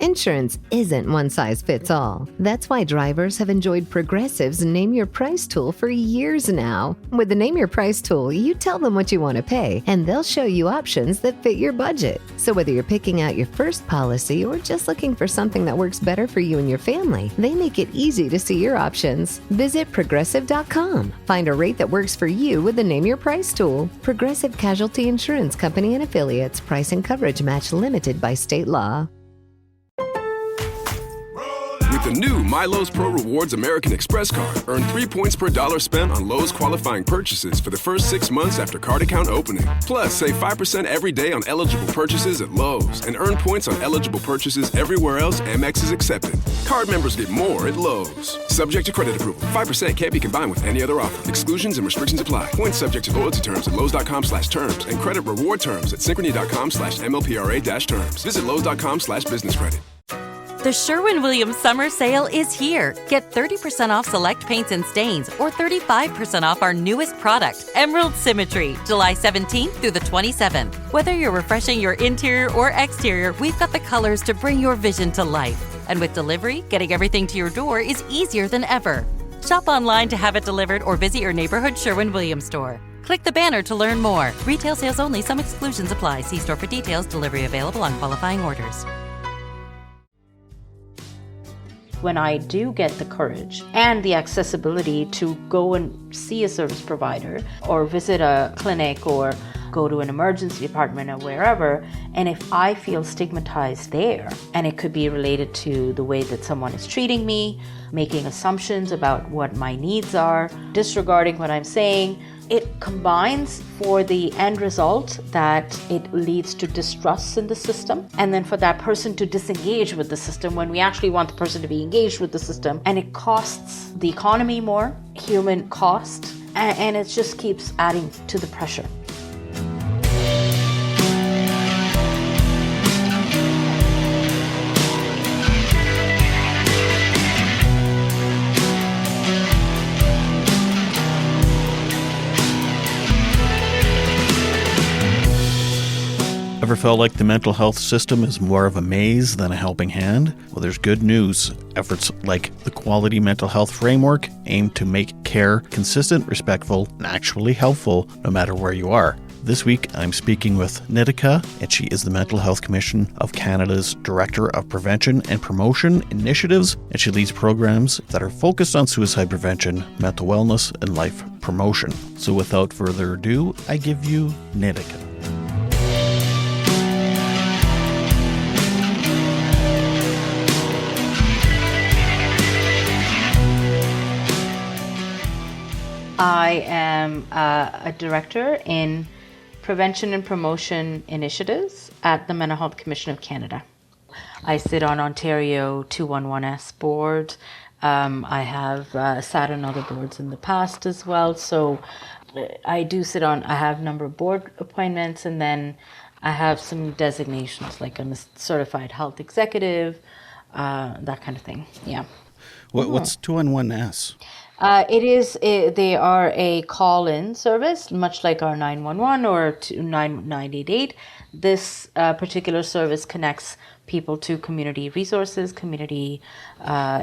Insurance isn't one size fits all. That's why drivers have enjoyed Progressive's Name Your Price tool for years now. With the Name Your Price tool, you tell them what you want to pay, and they'll show you options that fit your budget. So whether you're picking out your first policy or just looking for something that works better for you and your family, they make it easy to see your options. Visit Progressive.com. Find a rate that works for you with the Name Your Price tool. Progressive Casualty Insurance Company and Affiliates. Price and coverage match limited by state law. With the new My Lowe's Pro Rewards American Express card, earn 3 points per dollar spent on Lowe's qualifying purchases for the first 6 months after card account opening. Plus, save 5% every day on eligible purchases at Lowe's and earn points on eligible purchases everywhere else Amex is accepted. Card members get more at Lowe's. Subject to credit approval. 5% can't be combined with any other offer. Exclusions and restrictions apply. Points subject to loyalty terms at Lowe's.com/terms and credit reward terms at Synchrony.com/MLPRA-terms. Visit Lowe's.com/business credit. The Sherwin-Williams Summer Sale is here. Get 30% off select paints and stains or 35% off our newest product, Emerald Symmetry, July 17th through the 27th. Whether you're refreshing your interior or exterior, we've got the colors to bring your vision to life. And with delivery, getting everything to your door is easier than ever. Shop online to have it delivered or visit your neighborhood Sherwin-Williams store. Click the banner to learn more. Retail sales only. Some exclusions apply. See store for details. Delivery available on qualifying orders. When I do get the courage and the accessibility to go and see a service provider or visit a clinic or go to an emergency department or wherever, and if I feel stigmatized there, and it could be related to the way that someone is treating me, making assumptions about what my needs are, disregarding what I'm saying, it combines for the end result that it leads to distrust in the system, and then for that person to disengage with the system when we actually want the person to be engaged with the system, and it costs the economy more, human cost, and it just keeps adding to the pressure. Ever felt like the mental health system is more of a maze than a helping hand? Well, there's good news. Efforts like the Quality Mental Health Framework aim to make care consistent, respectful, and actually helpful no matter where you are. This week, I'm speaking with Nitika, and she is the Mental Health Commission of Canada's Director of Prevention and Promotion Initiatives, and she leads programs that are focused on suicide prevention, mental wellness, and life promotion. So without further ado, I give you Nitika. I am a director in Prevention and Promotion Initiatives at the Mental Health Commission of Canada. I sit on Ontario 211S board. I have sat on other boards in the past as well. So I have a number of board appointments, and then I have some designations, like I'm a certified health executive, that kind of thing. Yeah. What's 211S? They are a call-in service, much like our 911 or 988. This particular service connects people to community resources, community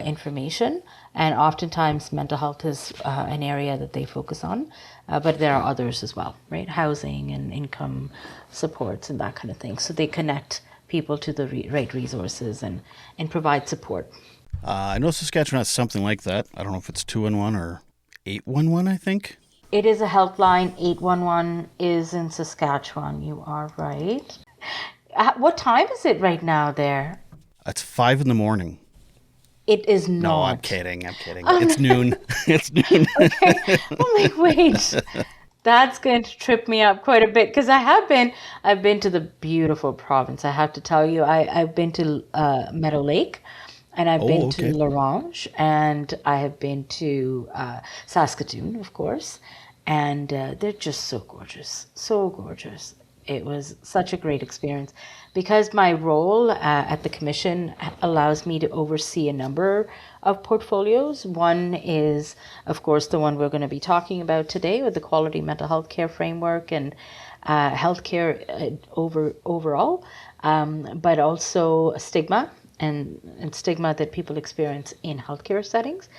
information, and oftentimes mental health is an area that they focus on, but there are others as well, right? Housing and income supports and that kind of thing. So they connect people to the right resources and provide support. I know Saskatchewan has something like that. I don't know if it's 211 or 811, I think. It is a helpline. 811 is in Saskatchewan. You are right. What time is it right now there? It's 5 a.m. It is not. No, I'm kidding. It's noon. It's noon. Okay. I'm like, wait. That's going to trip me up quite a bit, because I've been to the beautiful province. I have to tell you, I've been to Meadow Lake. And I've been to L'Orange, and I have been to Saskatoon, of course. And they're just so gorgeous, so gorgeous. It was such a great experience. Because my role at the Commission allows me to oversee a number of portfolios. One is, of course, the one we're going to be talking about today with the Quality Mental Health Care Framework and healthcare overall, but also stigma and stigma that people experience in healthcare settings.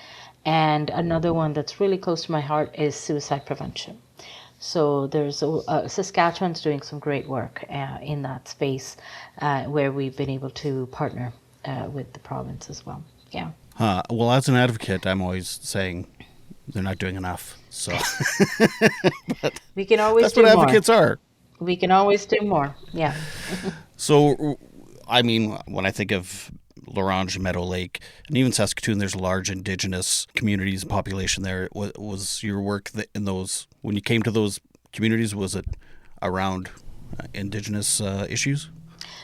And another one that's really close to my heart is suicide prevention. So there's Saskatchewan's doing some great work in that space where we've been able to partner with the province as well. Yeah. Well, as an advocate, I'm always saying they're not doing enough. So but we can always that's do what more. advocates are. We can always do more. Yeah. So, I mean, when I think of L'Orange, Meadow Lake, and even Saskatoon, there's a large Indigenous communities and population there. Was your work in those, when you came to those communities, was it around Indigenous issues?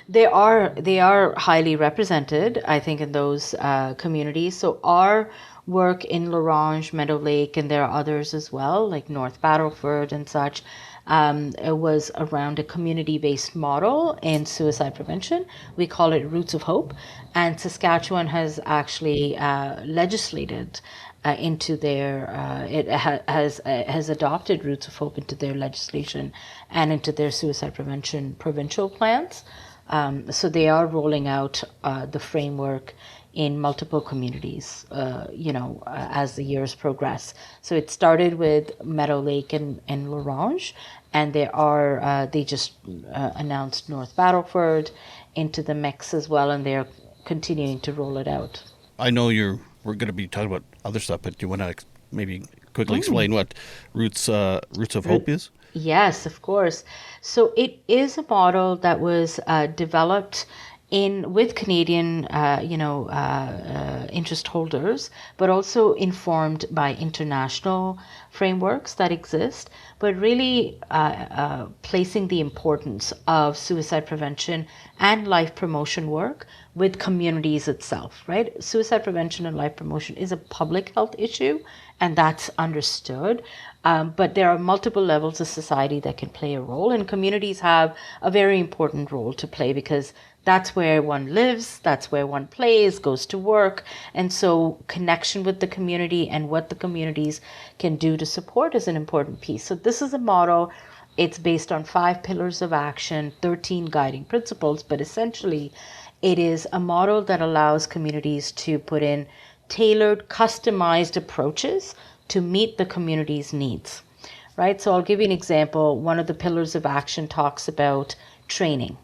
They are highly represented, I think, in those communities. So our work in L'Orange, Meadow Lake, and there are others as well, like North Battleford and such, it was around a community-based model in suicide prevention. We call it Roots of Hope, and Saskatchewan has actually legislated into their has adopted Roots of Hope into their legislation and into their suicide prevention provincial plans. So they are rolling out the framework in multiple communities, as the years progress. So it started with Meadow Lake and L'Orange, and they just announced North Battleford into the mix as well, and they're continuing to roll it out. I know we're going to be talking about other stuff, but do you want to maybe quickly explain what Roots of Hope is? Yes, of course. So it is a model that was developed with Canadian, interest holders, but also informed by international frameworks that exist, but really placing the importance of suicide prevention and life promotion work with communities itself, right? Suicide prevention and life promotion is a public health issue, and that's understood. But there are multiple levels of society that can play a role, and communities have a very important role to play because that's where one lives, that's where one plays, goes to work. And so connection with the community and what the communities can do to support is an important piece. So this is a model. It's based on 5 pillars of action, 13 guiding principles, but essentially it is a model that allows communities to put in tailored, customized approaches to meet the community's needs, right? So I'll give you an example. One of the pillars of action talks about training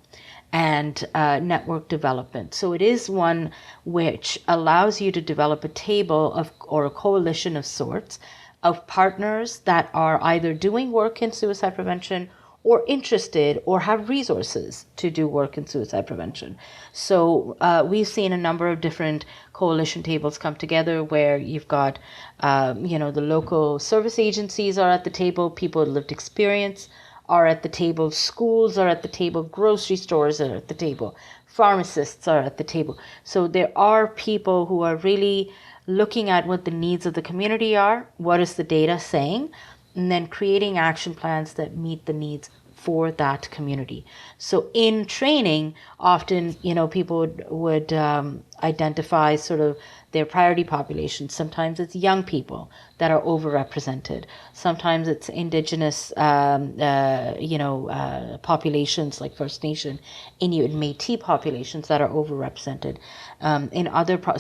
and network development. So it is one which allows you to develop a table or a coalition of sorts of partners that are either doing work in suicide prevention or interested or have resources to do work in suicide prevention. So we've seen a number of different coalition tables come together where you've got, the local service agencies are at the table, people with lived experience are at the table, schools are at the table, grocery stores are at the table, pharmacists are at the table. So there are people who are really looking at what the needs of the community are, what is the data saying, and then creating action plans that meet the needs for that community. So in training, often, people would identify sort of their priority population. Sometimes it's young people that are overrepresented. Sometimes it's Indigenous, populations like First Nation, Inuit, and Métis populations that are overrepresented.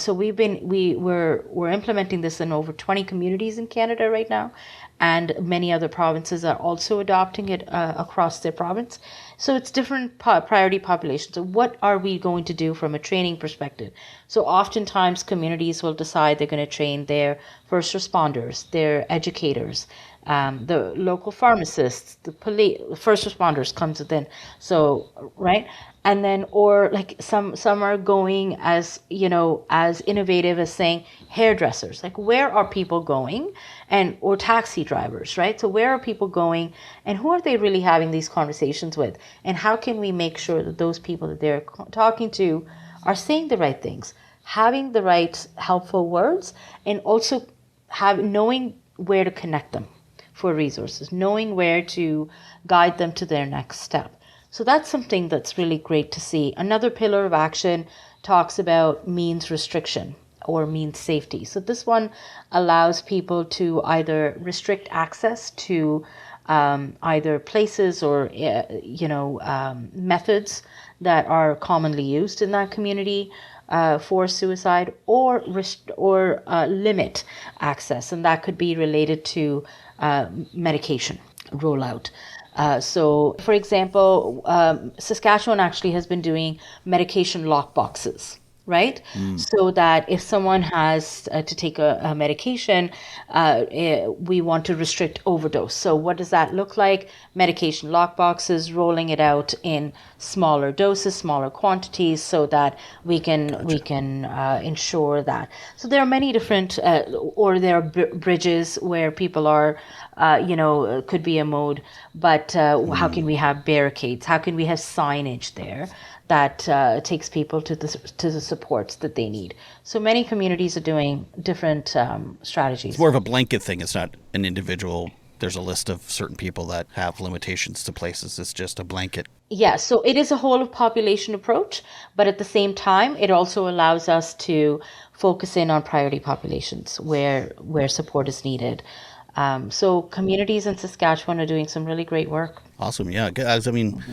So we're implementing this in over 20 communities in Canada right now, and many other provinces are also adopting it across their province. So it's different priority populations. So what are we going to do from a training perspective? So oftentimes communities will decide they're going to train their first responders, their educators, the local pharmacists, the police, first responders comes within. So, right? And then, or like some are going as innovative as saying hairdressers, like where are people going, or taxi drivers, right? So where are people going and who are they really having these conversations with? And how can we make sure that those people that they're talking to are saying the right things, having the right helpful words, and also knowing where to connect them for resources, knowing where to guide them to their next step. So that's something that's really great to see. Another pillar of action talks about means restriction or means safety. So this one allows people to either restrict access to either places or methods that are commonly used in that community, force suicide or limit access, and that could be related to medication rollout. So, for example, Saskatchewan actually has been doing medication lock boxes, right? So that if someone has to take a medication, we want to restrict overdose. So what does that look like? Medication lock boxes, rolling it out in smaller doses, smaller quantities, so that we can ensure that. So there are many different, or there are bridges where people are, could be a mode, but how can we have barricades? How can we have signage there that takes people to the supports that they need? So many communities are doing different strategies. It's more of a blanket thing. It's not an individual. There's a list of certain people that have limitations to places. It's just a blanket. Yeah, so it is a whole of population approach, but at the same time, it also allows us to focus in on priority populations where support is needed. So communities in Saskatchewan are doing some really great work. Awesome. Yeah. Guys, I mean,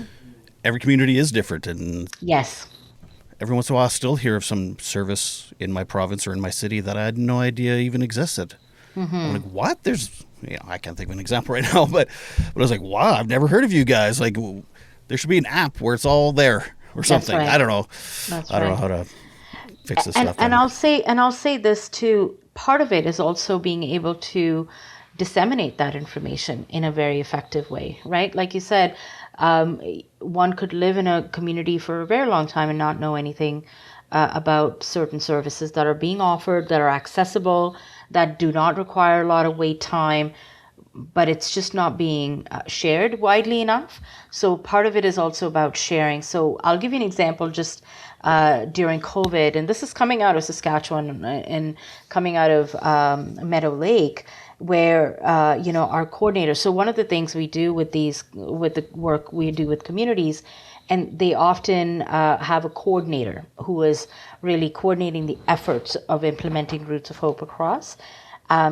every community is different. And yes, every once in a while I still hear of some service in my province or in my city that I had no idea even existed. I'm like, what? I can't think of an example right now, but I was like, wow, I've never heard of you guys. Like, there should be an app where it's all there or something. Right. I don't know. That's I don't right. know how to fix this And, stuff. and I'll say this too. Part of it is also being able to disseminate that information in a very effective way, right? Like you said, one could live in a community for a very long time and not know anything about certain services that are being offered, that are accessible, that do not require a lot of wait time, but it's just not being shared widely enough. So part of it is also about sharing. So I'll give you an example just during COVID, and this is coming out of Saskatchewan and coming out of Meadow Lake, where our coordinators. So one of the things we do with the work we do with communities, and they often have a coordinator who is really coordinating the efforts of implementing Roots of Hope across.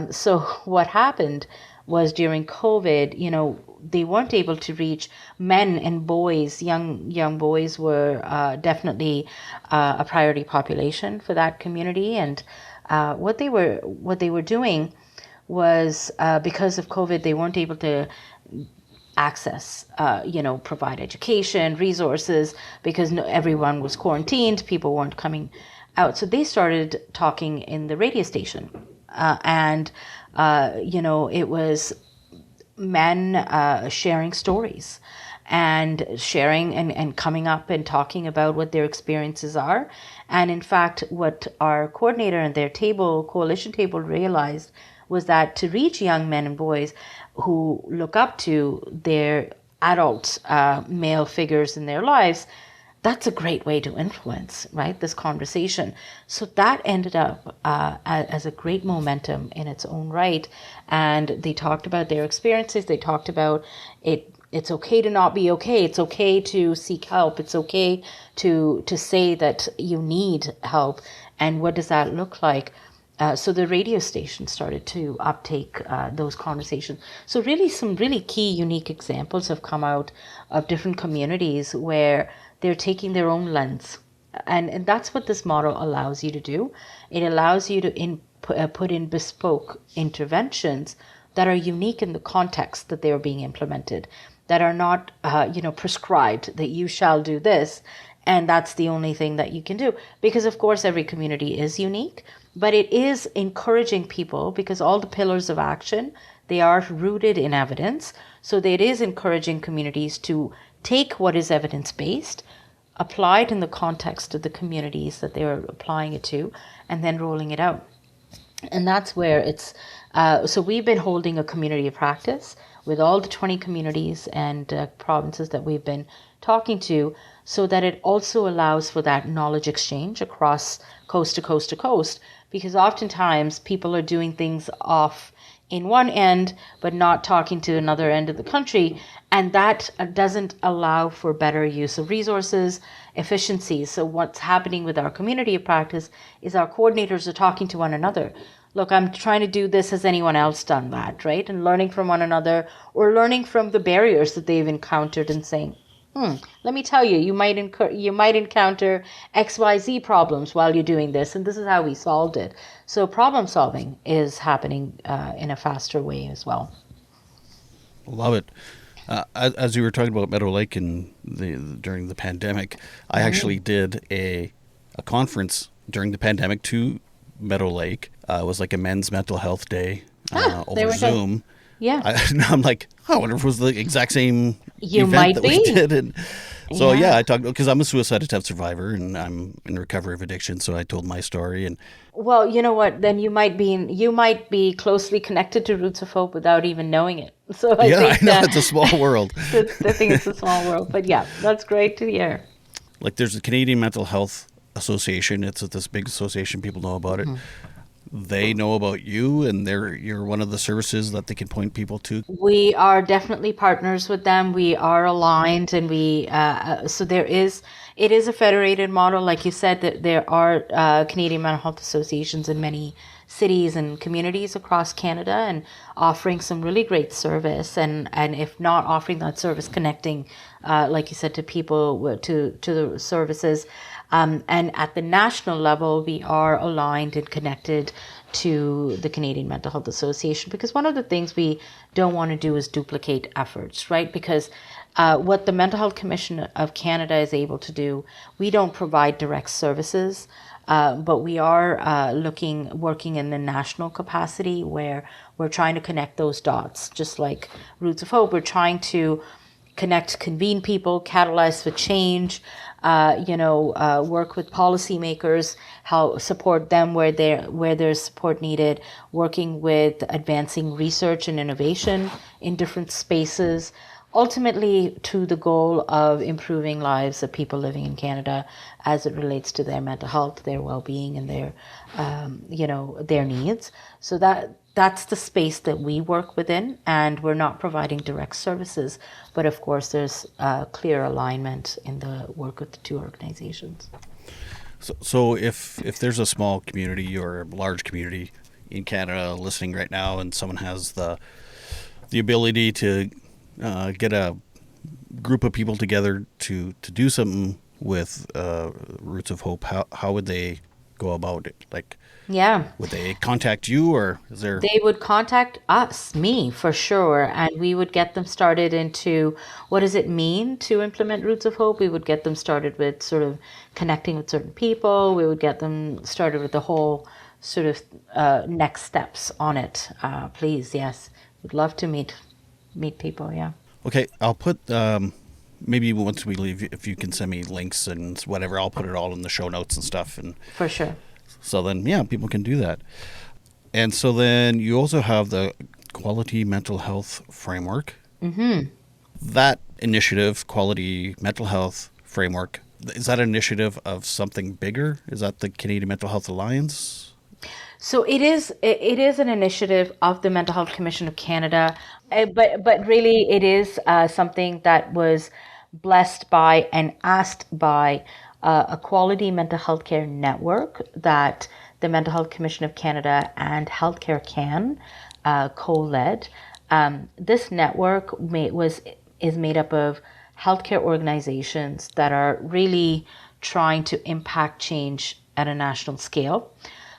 So what happened was during COVID, they weren't able to reach men and boys. Young boys were definitely a priority population for that community, and what they were doing was because of COVID, they weren't able to access, provide education, resources, because everyone was quarantined, people weren't coming out. So they started talking in the radio station. And it was men sharing stories and sharing and coming up and talking about what their experiences are. And in fact, what our coordinator and their coalition table realized was that to reach young men and boys who look up to their adult male figures in their lives, that's a great way to influence, right, this conversation. So that ended up as a great momentum in its own right. And they talked about their experiences. They talked about it. It's okay to not be okay. It's okay to seek help. It's okay to say that you need help. And what does that look like? So the radio station started to uptake those conversations. So really some really key, unique examples have come out of different communities where they're taking their own lens. And that's what this model allows you to do. It allows you to put in bespoke interventions that are unique in the context that they are being implemented, that are not prescribed that you shall do this, and that's the only thing that you can do. Because of course every community is unique, but it is encouraging people, because all the pillars of action, they are rooted in evidence. So it is encouraging communities to take what is evidence-based, apply it in the context of the communities that they're applying it to, and then rolling it out. And that's where it's, so we've been holding a community of practice with all the 20 communities and provinces that we've been talking to, so that it also allows for that knowledge exchange across coast to coast to coast, because oftentimes people are doing things off in one end, but not talking to another end of the country. And that doesn't allow for better use of resources, efficiency. So what's happening with our community of practice is our coordinators are talking to one another. Look, I'm trying to do this. Has anyone else done that, right? And learning from one another, or learning from the barriers that they've encountered and saying, let me tell you, you might encounter XYZ problems while you're doing this, and this is how we solved it. So problem solving is happening in a faster way as well. Love it. As you were talking about Meadow Lake and during the pandemic, I actually did a conference during the pandemic to Meadow Lake. It was like a men's mental health day over Zoom. Yeah. I'm like, I wonder if it was the exact same You event might that be. we did. And so I talked, because I'm a suicide attempt survivor and I'm in recovery of addiction. So I told my story. And Well, you know what? Then you might be closely connected to Roots of Hope without even knowing it. So I think I know it's a small world. I think it's a small world, but yeah, that's great to hear. Like there's the Canadian Mental Health Association. It's this big association. People know about it. They know about you, and you're one of the services that they can point people to. We are definitely partners with them. We are aligned, and so it is a federated model. Like you said, that there are Canadian mental health associations in many cities and communities across Canada, and offering some really great service. And if not offering that service, connecting, like you said, to people to the services. And at the national level, we are aligned and connected to the Canadian Mental Health Association, because one of the things we don't want to do is duplicate efforts, right? Because what the Mental Health Commission of Canada is able to do, we don't provide direct services, but we are working in the national capacity where we're trying to connect those dots, just like Roots of Hope. We're trying to convene people, catalyze for change, work with policymakers, how support them where there's support needed, working with advancing research and innovation in different spaces, ultimately to the goal of improving lives of people living in Canada as it relates to their mental health, their well-being, and their needs. So that's the space that we work within, and we're not providing direct services, but of course there's clear alignment in the work of the two organizations. So if there's a small community or a large community in Canada listening right now, and someone has the ability to get a group of people together to do something with Roots of Hope, how would they go about it? Like, would they contact you, or is there? They would contact me for sure, and we would get them started into what does it mean to implement Roots of Hope. We would get them started with sort of connecting with certain people. We would get them started with the whole sort of next steps on it. Please, yes, we'd love to meet people. Yeah. Okay, I'll put maybe once we leave, if you can send me links and whatever, I'll put it all in the show notes and stuff. And for sure. So then, people can do that. And so then you also have the Quality Mental Health Framework. Mm-hmm. That initiative, Quality Mental Health Framework, is that an initiative of something bigger? Is that the Canadian Mental Health Alliance? So it is an initiative of the Mental Health Commission of Canada, but really it is something that was blessed by and asked by a quality mental health care network that the Mental Health Commission of Canada and Healthcare Can co-led. This network is made up of healthcare organizations that are really trying to impact change at a national scale.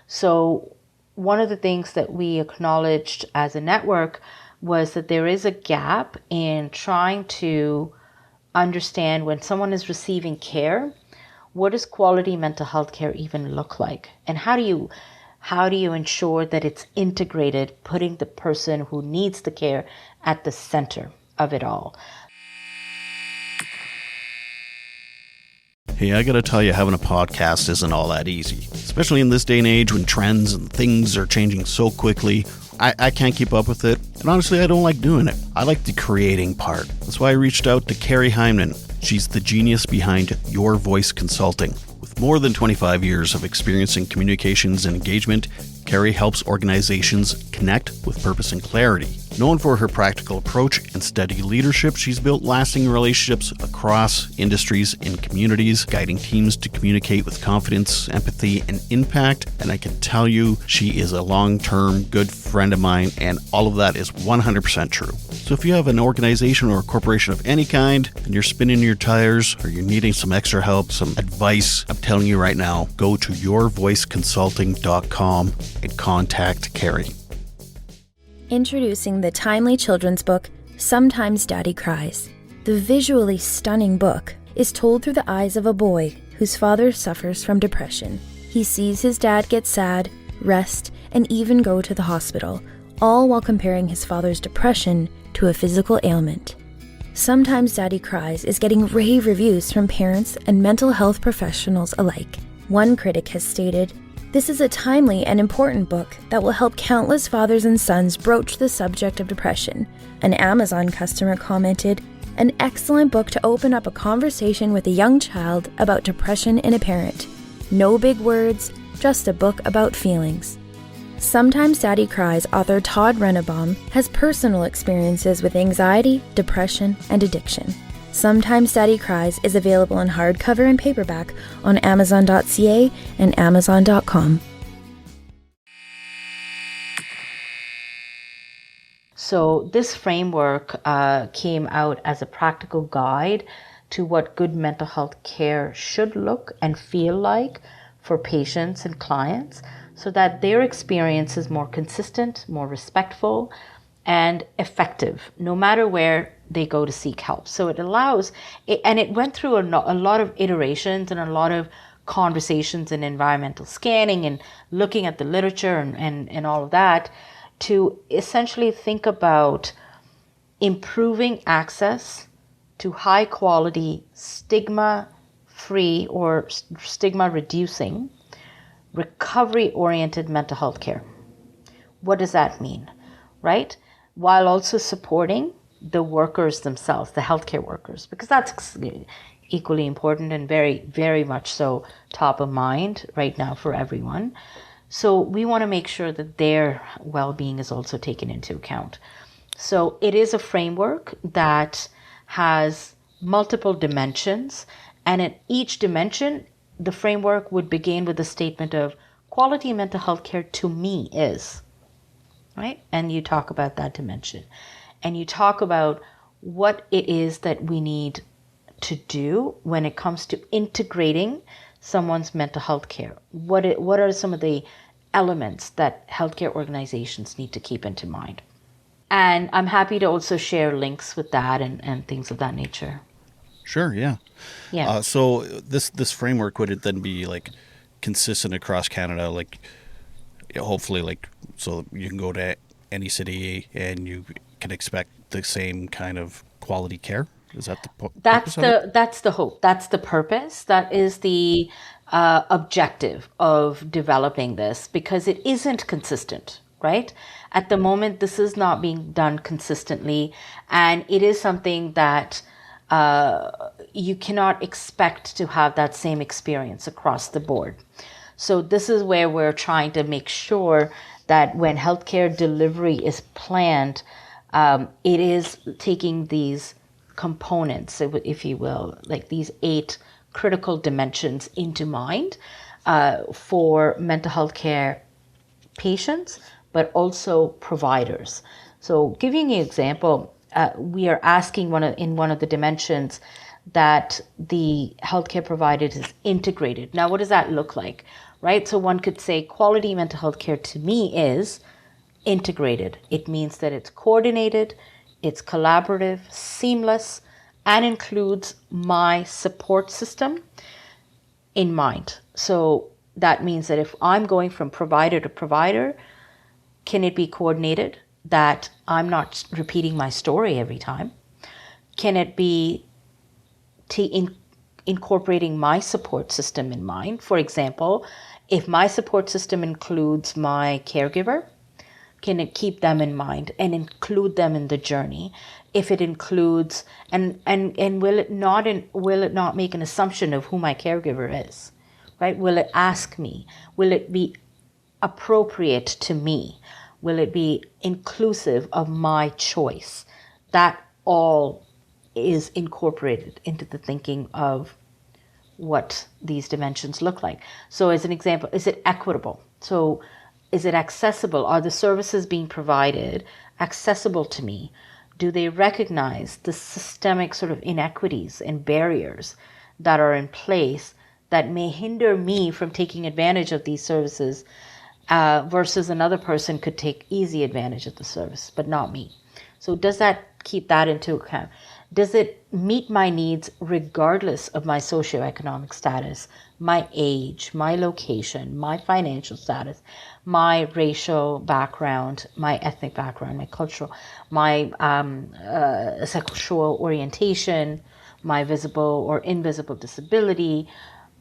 So one of the things that we acknowledged as a network was that there is a gap in trying to understand when someone is receiving care, what does quality mental health care even look like? And how do you ensure that it's integrated, putting the person who needs the care at the center of it all? Hey, I gotta tell you, having a podcast isn't all that easy, especially in this day and age when trends and things are changing so quickly. I can't keep up with it, and honestly, I don't like doing it. I like the creating part. That's why I reached out to Carrie Hyman. She's the genius behind Your Voice Consulting. With more than 25 years of experience in communications and engagement, Carrie helps organizations connect with purpose and clarity. Known for her practical approach and steady leadership, she's built lasting relationships across industries and communities, guiding teams to communicate with confidence, empathy, and impact. And I can tell you, she is a long-term good friend of mine, and all of that is 100% true. So if you have an organization or a corporation of any kind, and you're spinning your tires, or you're needing some extra help, some advice, I'm telling you right now, go to yourvoiceconsulting.com and contact Carrie. Introducing the timely children's book, Sometimes Daddy Cries. The visually stunning book is told through the eyes of a boy whose father suffers from depression. He sees his dad get sad, rest, and even go to the hospital, all while comparing his father's depression to a physical ailment. Sometimes Daddy Cries is getting rave reviews from parents and mental health professionals alike. One critic has stated, "This is a timely and important book that will help countless fathers and sons broach the subject of depression." An Amazon customer commented, "An excellent book to open up a conversation with a young child about depression in a parent. No big words, just a book about feelings." Sometimes Daddy Cries author Todd Rennebaum has personal experiences with anxiety, depression, and addiction. Sometimes Daddy Cries is available in hardcover and paperback on Amazon.ca and Amazon.com. So this framework came out as a practical guide to what good mental health care should look and feel like for patients and clients, so that their experience is more consistent, more respectful, and effective, no matter where they go to seek help. So it allows, and it went through a lot of iterations and a lot of conversations and environmental scanning and looking at the literature and all of that to essentially think about improving access to high quality, stigma-free or stigma-reducing, recovery-oriented mental health care. What does that mean, right? While also supporting the workers themselves, the healthcare workers, because that's equally important and very, very much so top of mind right now for everyone. So we want to make sure that their well-being is also taken into account. So it is a framework that has multiple dimensions, and at each dimension, the framework would begin with a statement of quality mental health care to me is, right? And you talk about that dimension. And you talk about what it is that we need to do when it comes to integrating someone's mental health care. What are some of the elements that healthcare organizations need to keep into mind? And I'm happy to also share links with that and things of that nature. Sure, yeah. Yeah. So this framework, would it then be like consistent across Canada, like hopefully like so you can go to any city and you can expect the same kind of quality care? Is that the that's the hope. That's the purpose. That is the objective of developing this, because it isn't consistent, right? At the moment, this is not being done consistently, and it is something that you cannot expect to have that same experience across the board. So this is where we're trying to make sure that when healthcare delivery is planned, it is taking these components, if you will, like these 8 critical dimensions into mind for mental health care patients, but also providers. So giving you an example, we are asking in one of the dimensions that the healthcare provider is integrated. Now, what does that look like, right? So one could say quality mental health care to me is integrated. It means that it's coordinated, it's collaborative, seamless, and includes my support system in mind. So that means that if I'm going from provider to provider, can it be coordinated that I'm not repeating my story every time? Can it be incorporating my support system in mind? For example, if my support system includes my caregiver, can it keep them in mind and include them in the journey? If it includes, and will it not make an assumption of who my caregiver is, right? Will it ask me? Will it be appropriate to me? Will it be inclusive of my choice? That all is incorporated into the thinking of what these dimensions look like. So as an example, is it equitable? So is it accessible? Are the services being provided accessible to me? Do they recognize the systemic sort of inequities and barriers that are in place that may hinder me from taking advantage of these services versus another person could take easy advantage of the service, but not me? So does that keep that into account? Does it meet my needs regardless of my socioeconomic status, my age, my location, my financial status, my racial background, my ethnic background, my cultural, my sexual orientation, my visible or invisible disability?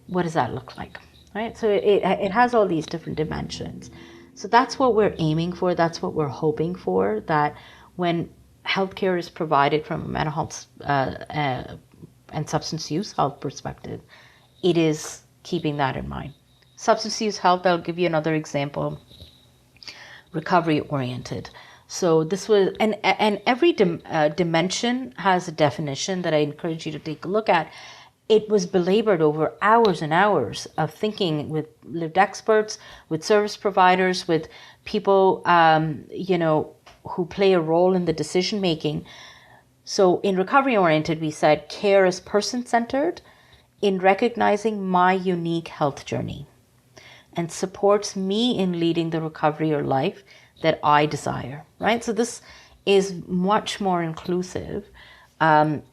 What does that look like? Right? So it has all these different dimensions. So that's what we're aiming for. That's what we're hoping for, that when healthcare is provided from a mental health and substance use health perspective, it is keeping that in mind. Substance use health, I'll give you another example, recovery oriented. So this was, and every dimension has a definition that I encourage you to take a look at. It was belabored over hours and hours of thinking with lived experts, with service providers, with people, who play a role in the decision making. So in recovery oriented, we said care is person centered in recognizing my unique health journey and supports me in leading the recovery or life that I desire, right? So this is much more inclusive and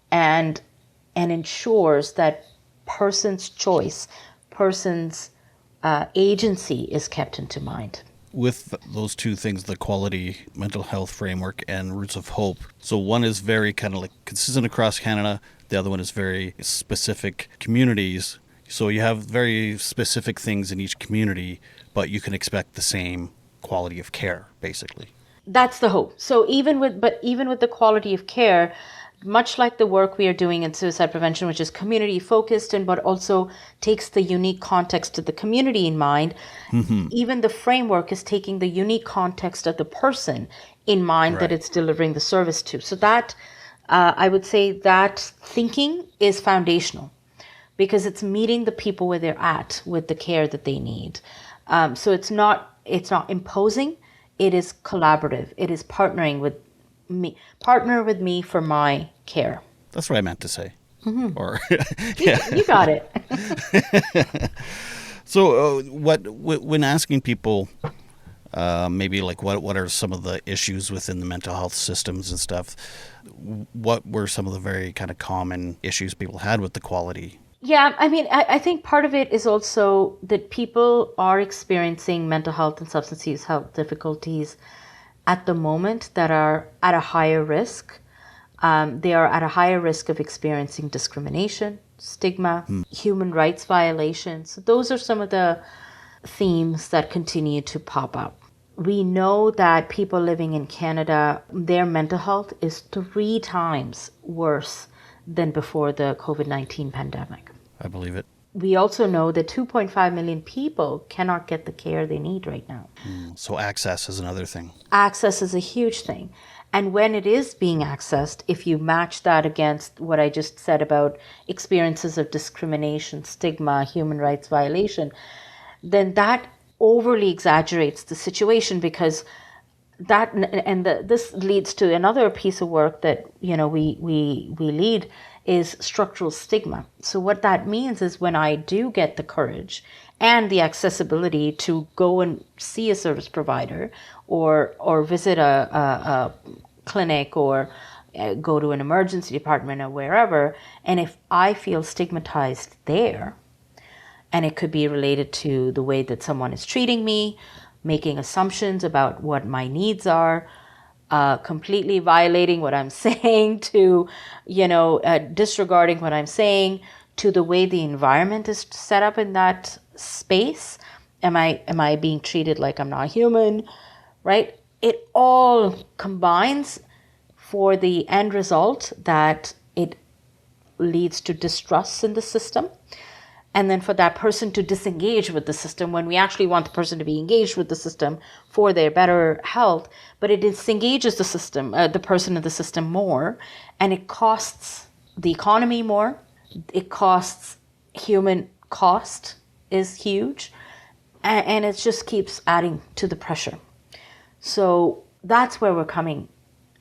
ensures that person's choice, person's agency is kept into mind. With those two things, the quality mental health framework and Roots of Hope, so one is very kind of like consistent across Canada, the other one is very specific communities. So you have very specific things in each community, but you can expect the same quality of care, basically. That's the hope. So even with the quality of care, much like the work we are doing in suicide prevention, which is community focused but also takes the unique context of the community in mind, even the framework is taking the unique context of the person in mind that it's delivering the service to. So that, I would say that thinking is foundational because it's meeting the people where they're at with the care that they need. So it's not imposing, it is collaborative. It is partner with me for my care. That's what I meant to say. Or you got it. So when asking people maybe like what are some of the issues within the mental health systems and stuff, what were some of the very kind of common issues people had with the quality? Yeah, I mean, I think part of it is also that people are experiencing mental health and substance use health difficulties at the moment that are at a higher risk. They are at a higher risk of experiencing discrimination, stigma, human rights violations. Those are some of the themes that continue to pop up. We know that people living in Canada, their mental health is 3 times worse than before the COVID-19 pandemic. I believe it. We also know that 2.5 million people cannot get the care they need right now. So access is another thing. Access is a huge thing. And when it is being accessed, if you match that against what I just said about experiences of discrimination, stigma, human rights violation, then that overly exaggerates the situation because this leads to another piece of work that we lead is structural stigma. So what that means is when I do get the courage and the accessibility to go and see a service provider or visit a clinic or go to an emergency department or wherever, and if I feel stigmatized there, and it could be related to the way that someone is treating me, making assumptions about what my needs are, completely violating what I'm saying, to, disregarding what I'm saying, to the way the environment is set up in that space. Am I being treated like I'm not human, right? It all combines for the end result that it leads to distrust in the system. and then for that person to disengage with the system when we actually want the person to be engaged with the system for their better health, but it disengages the system, the person of the system more, and it costs the economy more. It costs human cost is huge, and it just keeps adding to the pressure. So that's where we're coming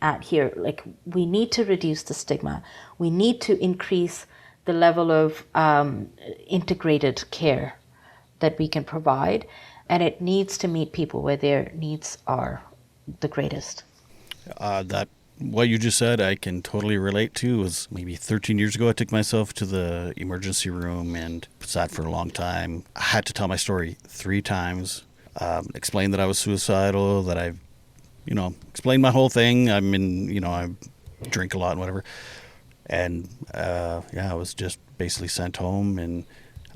at here. Like, we need to reduce the stigma. We need to increase the level of integrated care that we can provide, and it needs to meet people where their needs are the greatest. That what you just said, I can totally relate to. Was maybe 13 years ago, I took myself to the emergency room and sat for a long time. I had to tell my story 3 times, explain that I was suicidal, that I, explained my whole thing. I drink a lot and whatever. And I was just basically sent home, and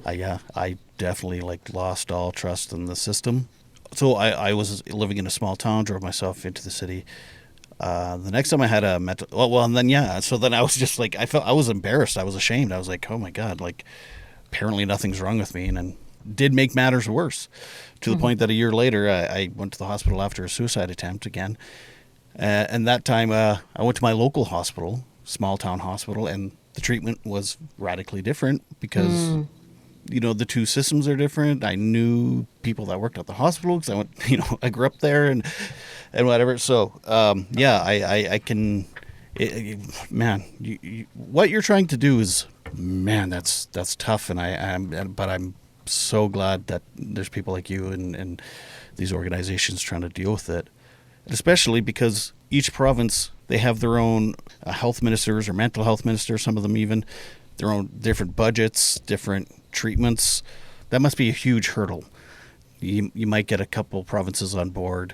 I definitely lost all trust in the system. So I was living in a small town, drove myself into the city. The next time I had a mental, so then I was just I was embarrassed. I was ashamed. I was like, oh my God, apparently nothing's wrong with me. And then did make matters worse to the point that a year later, I went to the hospital after a suicide attempt again. And that time I went to my local hospital, small town hospital, and the treatment was radically different because, the 2 systems are different. I knew people that worked at the hospital because I went, I grew up there and whatever. So, I can, what you're trying to do is, that's tough. And but I'm so glad that there's people like you and these organizations trying to deal with it, especially because each province, they have their own health ministers or mental health ministers, some of them even, their own different budgets, different treatments. That must be a huge hurdle. You might get a couple provinces on board,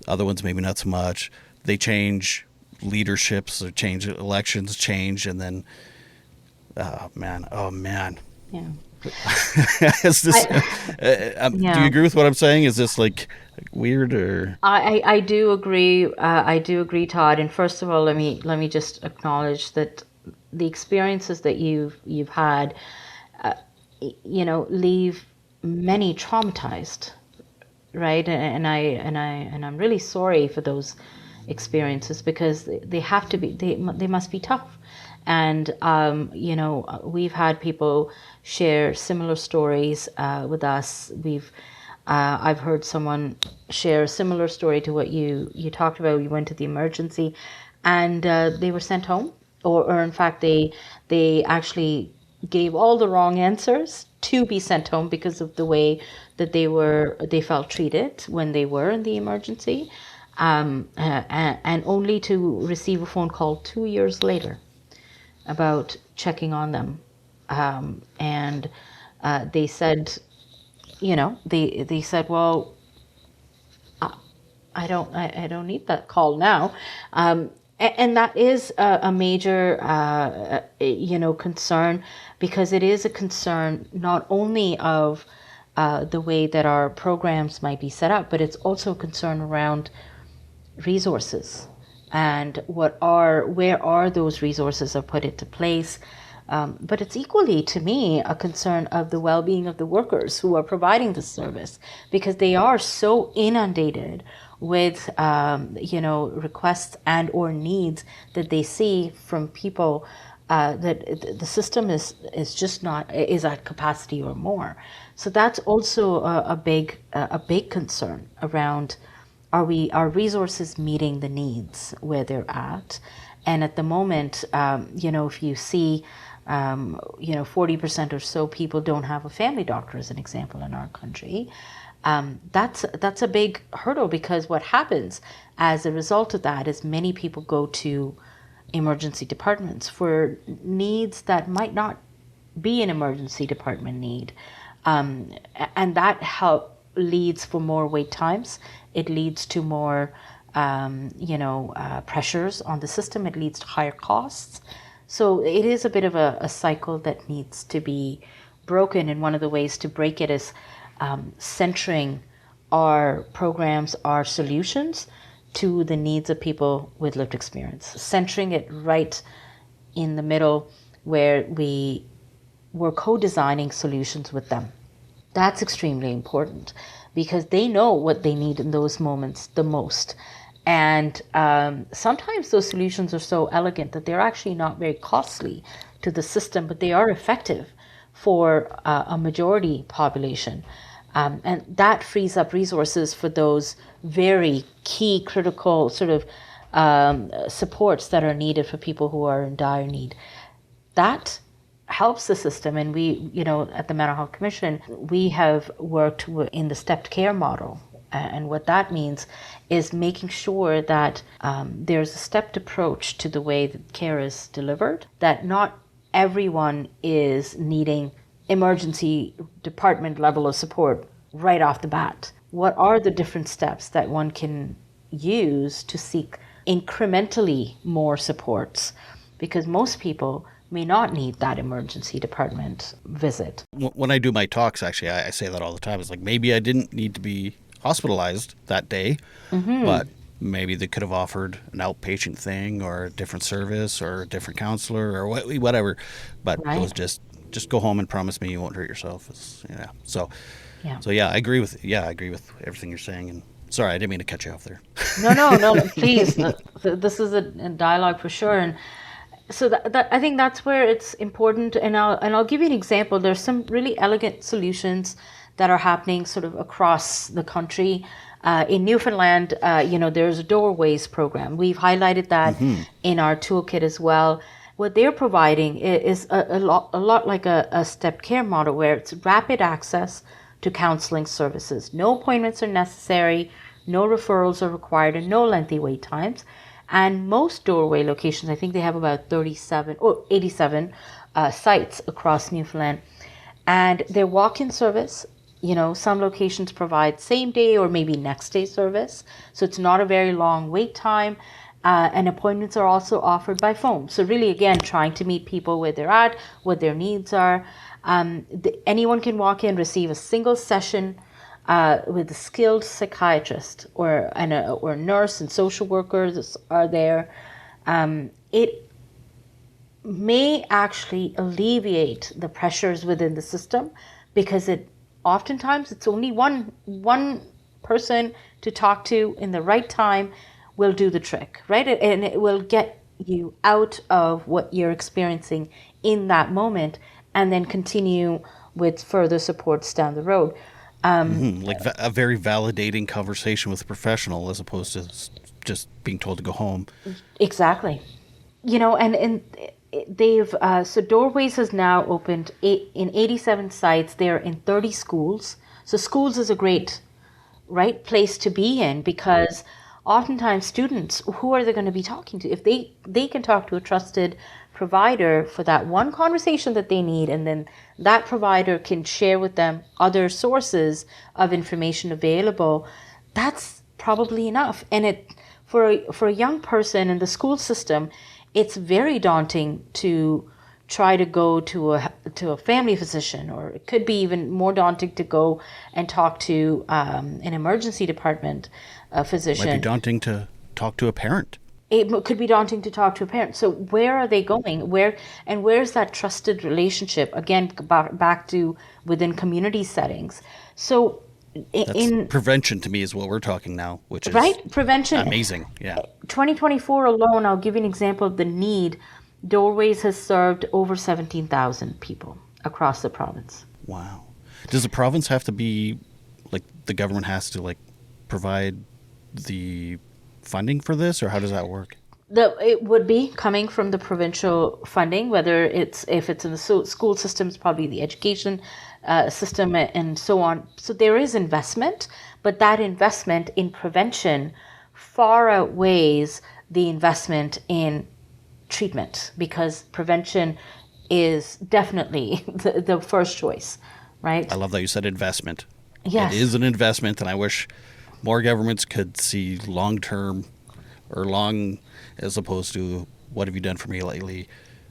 other ones maybe not so much. They change leaderships or change elections, and then, oh man. Yeah. Is this, do you agree with what I'm saying? Is this weird or? I do agree. I do agree, Todd. And first of all, let me just acknowledge that the experiences that you've had, leave many traumatized, right? And I'm really sorry for those experiences because they have to be. They must be tough. And we've had people share similar stories with us. I've heard someone share a similar story to what you talked about. You went to the emergency, and they were sent home, or in fact, they actually gave all the wrong answers to be sent home because of the way that they felt treated when they were in the emergency, and only to receive a phone call 2 years later about checking on them, and they said, they said, well, I don't need that call now, and that is a major concern, because it is a concern not only of the way that our programs might be set up, but it's also a concern around resources. And where are those resources are put into place? But it's equally, to me, a concern of the well-being of the workers who are providing the service, because they are so inundated with, requests and or needs that they see from people that the system is just not is at capacity or more. So that's also a big concern around. Are resources meeting the needs where they're at? And at the moment, if you see, 40% or so people don't have a family doctor, as an example, in our country. That's a big hurdle, because what happens as a result of that is many people go to emergency departments for needs that might not be an emergency department need, and that leads for more wait times. It leads to more, pressures on the system. It leads to higher costs. So it is a bit of a cycle that needs to be broken. And one of the ways to break it is centering our programs, our solutions to the needs of people with lived experience. Centering it right in the middle, where we we're co-designing solutions with them. That's extremely important because they know what they need in those moments the most. And sometimes those solutions are so elegant that they're actually not very costly to the system, but they are effective for a majority population. And that frees up resources for those very key, critical sort of supports that are needed for people who are in dire need. That helps the system. And we, at the Mental Health Commission, we have worked in the stepped care model. And what that means is making sure that there's a stepped approach to the way that care is delivered, that not everyone is needing emergency department level of support right off the bat. What are the different steps that one can use to seek incrementally more supports? Because most people may not need that emergency department visit. When I do my talks, actually, I say that all the time. It's like, maybe I didn't need to be hospitalized that day, but maybe they could have offered an outpatient thing or a different service or a different counselor or whatever. But it was just go home and promise me you won't hurt yourself. So I agree with everything you're saying. And sorry, I didn't mean to cut you off there. No, please. This is a dialogue for sure. And so that I think that's where it's important. And I'll give you an example. There's some really elegant solutions that are happening sort of across the country. In Newfoundland, there's a Doorways program. We've highlighted that in our toolkit as well. What they're providing is a lot like a stepped care model where it's rapid access to counseling services. No appointments are necessary, no referrals are required, and no lengthy wait times. And most Doorway locations, I think they have about 87 sites across Newfoundland. And their walk-in service, some locations provide same day or maybe next day service. So it's not a very long wait time. And appointments are also offered by phone. So really, again, trying to meet people where they're at, what their needs are. Anyone can walk in, receive a single session with a skilled psychiatrist or nurse, and social workers are there. It may actually alleviate the pressures within the system because oftentimes it's only one person to talk to in the right time will do the trick, right? And it will get you out of what you're experiencing in that moment and then continue with further supports down the road. Like a very validating conversation with a professional as opposed to just being told to go home. Exactly. And they've, so Doorways has now opened in 87 sites. They're in 30 schools. So schools is a great, place to be in because oftentimes students, who are they going to be talking to? If they can talk to a trusted provider for that one conversation that they need, and then that provider can share with them other sources of information available, that's probably enough. And for a young person in the school system, it's very daunting to try to go to a family physician, or it could be even more daunting to go and talk to an emergency department physician. Might be daunting to talk to a parent. It could be daunting to talk to a parent. So where are they going? Where's that trusted relationship? Again, back to within community settings. So in prevention to me is what we're talking now, which is prevention. Amazing. Yeah. 2024 alone, I'll give you an example of the need. Doorways has served over 17,000 people across the province. Wow. Does the province have to be like the government has to provide the funding for this, or how does that work? It would be coming from the provincial funding, if it's in the school systems, probably the education system and so on. So there is investment, but that investment in prevention far outweighs the investment in treatment, because prevention is definitely the first choice, right? I love that you said investment. Yes. It is an investment, and I wish more governments could see long-term or long as opposed to what have you done for me lately?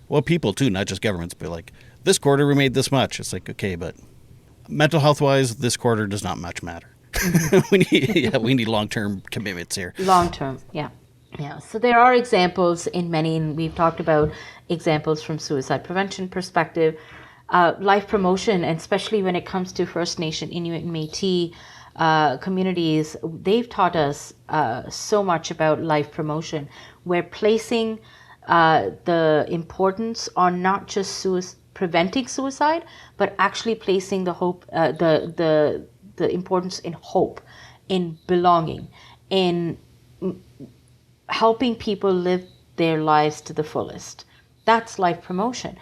Well, people too, not just governments, but this quarter we made this much. It's okay, but mental health-wise, this quarter does not much matter. we need long-term commitments here. Long-term, yeah. Yeah, so there are examples in many, and we've talked about examples from suicide prevention perspective. life promotion, and especially when it comes to First Nation, Inuit, and Métis communities, they've taught us so much about life promotion. We're placing the importance on not just preventing suicide, but actually placing the hope, the importance in hope, in belonging, in helping people live their lives to the fullest. That's life promotion.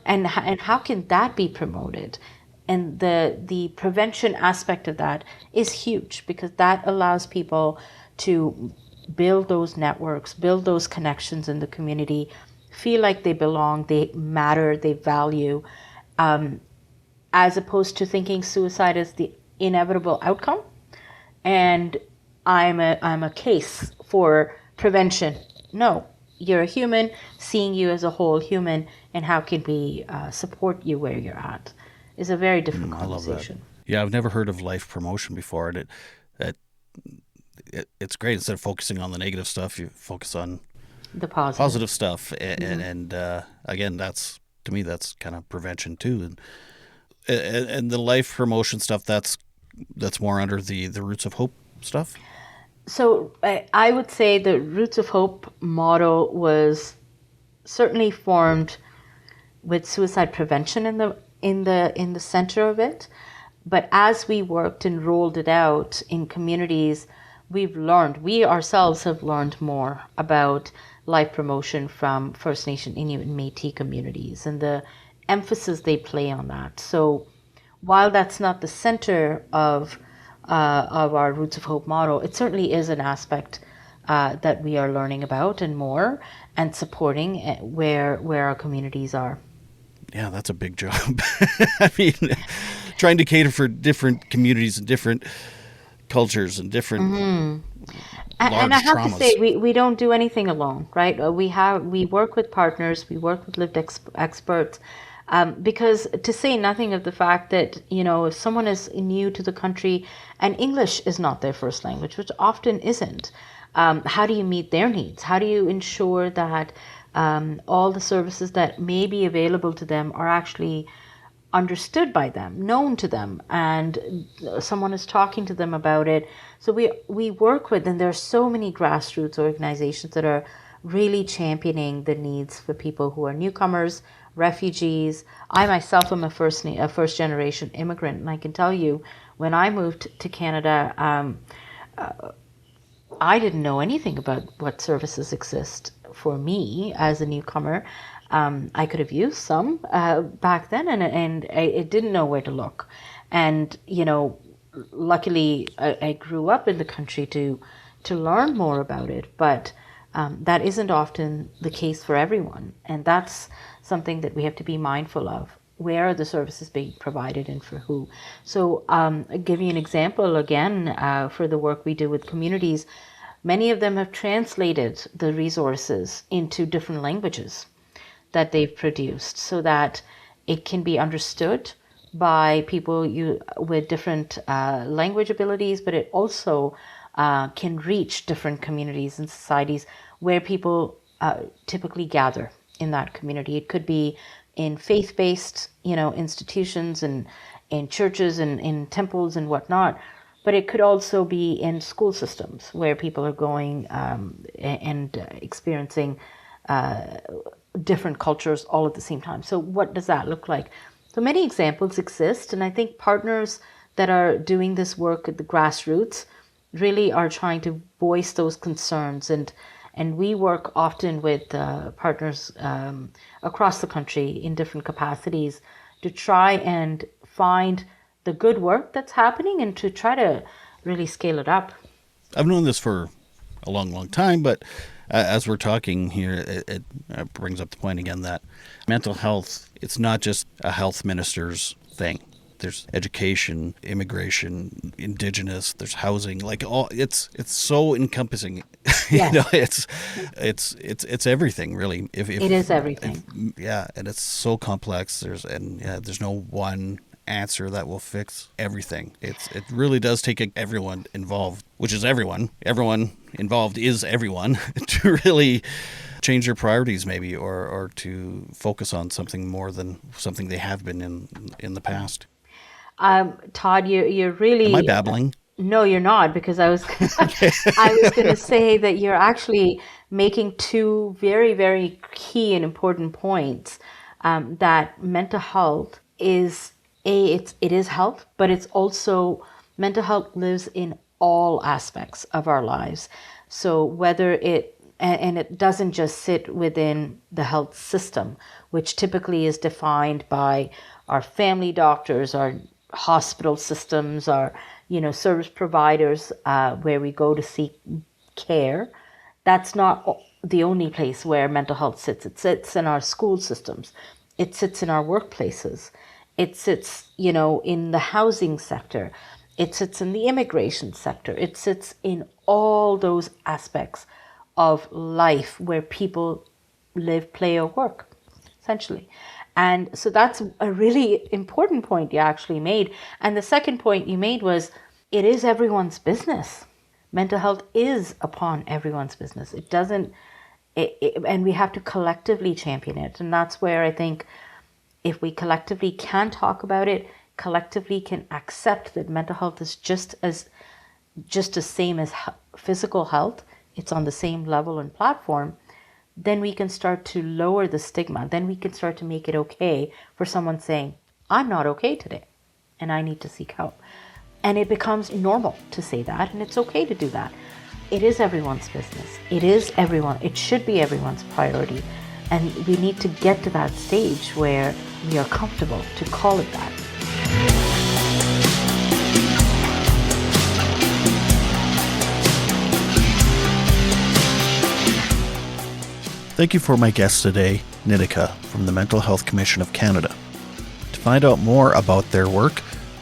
And how can that be promoted? And the prevention aspect of that is huge, because that allows people to build those networks, build those connections in the community, feel like they belong, they matter, they value, as opposed to thinking suicide is the inevitable outcome. And I'm a case for prevention. No, you're a human, seeing you as a whole human, and how can we support you where you're at is a very different conversation. I love that. Yeah, I've never heard of life promotion before. And it's great. Instead of focusing on the negative stuff, you focus on the positive stuff. And again, to me, that's kind of prevention too. And the life promotion stuff, that's more under the Roots of Hope stuff. So I would say the Roots of Hope model was certainly formed with suicide prevention in the center of it. But as we worked and rolled it out in communities, we ourselves have learned more about life promotion from First Nation, Inuit, and Métis communities and the emphasis they play on that. So while that's not the center of our Roots of Hope model, it certainly is an aspect that we are learning about and more, and supporting where our communities are. Yeah, that's a big job. I mean, trying to cater for different communities and different cultures and different large and I have traumas. to say, we don't do anything alone, right? We work with partners, we work with lived experts, because to say nothing of the fact that, if someone is new to the country and English is not their first language, which often isn't, how do you meet their needs? How do you ensure that all the services that may be available to them are actually understood by them, known to them, and someone is talking to them about it? So we work with, and there are so many grassroots organizations that are really championing the needs for people who are newcomers, refugees. I myself am a first generation immigrant, and I can tell you, when I moved to Canada, I didn't know anything about what services exist for me as a newcomer. I could have used some back then, and I didn't know where to look. And luckily, I grew up in the country to learn more about it. But that isn't often the case for everyone, and that's something that we have to be mindful of. Where are the services being provided and for who? So I'll give you an example again for the work we do with communities. Many of them have translated the resources into different languages that they've produced so that it can be understood by people with different language abilities, but it also can reach different communities and societies where people typically gather in that community. It could be in faith-based, institutions and in churches and in temples and whatnot, but it could also be in school systems where people are going and experiencing different cultures all at the same time. So what does that look like? So many examples exist, and I think partners that are doing this work at the grassroots really are trying to voice those concerns, and we work often with partners across the country in different capacities to try and find the good work that's happening and to try to really scale it up. I've known this for a long, long time, but as we're talking here, it brings up the point again that mental health, it's not just a health minister's thing. There's education, immigration, indigenous, there's housing, like all it's so encompassing. Yes. It's everything really. If it is everything. And it's so complex. There's no one answer that will fix everything. It really does take everyone involved, which is everyone. Everyone involved is everyone to really change their priorities maybe, or to focus on something more than something they have been in the past. Todd, you're really... Am I babbling? No, you're not, because I was going to say that you're actually making two very, very key and important points, that mental health is it is health, but it's also, mental health lives in all aspects of our lives. So whether it doesn't just sit within the health system, which typically is defined by our family doctors, our hospital systems, our service providers, where we go to seek care. That's not the only place where mental health sits. It sits in our school systems. It sits in our workplaces. It sits, in the housing sector. It sits in the immigration sector. It sits in all those aspects of life where people live, play, or work, essentially. And so that's a really important point you actually made. And the second point you made was, it is everyone's business. Mental health is upon everyone's business. It doesn't, and we have to collectively champion it. And that's where I think if we collectively can talk about it, collectively can accept that mental health is just as same as physical health, it's on the same level and platform, then we can start to lower the stigma. Then we can start to make it okay for someone saying, I'm not okay today and I need to seek help. And it becomes normal to say that, and it's okay to do that. It is everyone's business. It should be everyone's priority. And we need to get to that stage where we are comfortable to call it that. Thank you for my guest today, Nitika from the Mental Health Commission of Canada. To find out more about their work,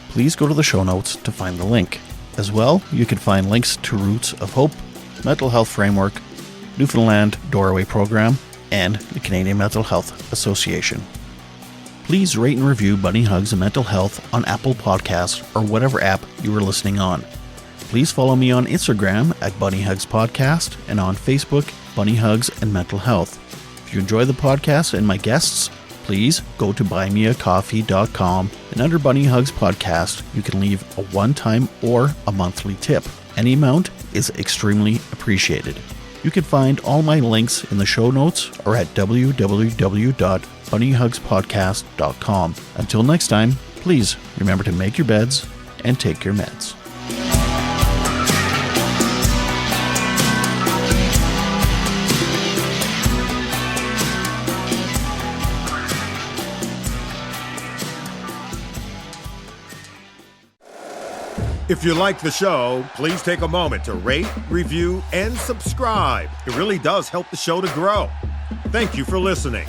please go to the show notes to find the link. As well, you can find links to Roots of Hope, Mental Health Framework, Newfoundland Doorway Program, and the Canadian Mental Health Association. Please rate and review Bunny Hugs and Mental Health on Apple Podcasts or whatever app you are listening on. Please follow me on Instagram at Bunny Hugs Podcast and on Facebook, Bunny Hugs and Mental Health. If you enjoy the podcast and my guests, please go to buymeacoffee.com, and under Bunny Hugs Podcast, you can leave a one-time or a monthly tip. Any amount is extremely appreciated. You can find all my links in the show notes or at www.bunnyhugspodcast.com. Until next time, please remember to make your beds and take your meds. If you like the show, please take a moment to rate, review, and subscribe. It really does help the show to grow. Thank you for listening.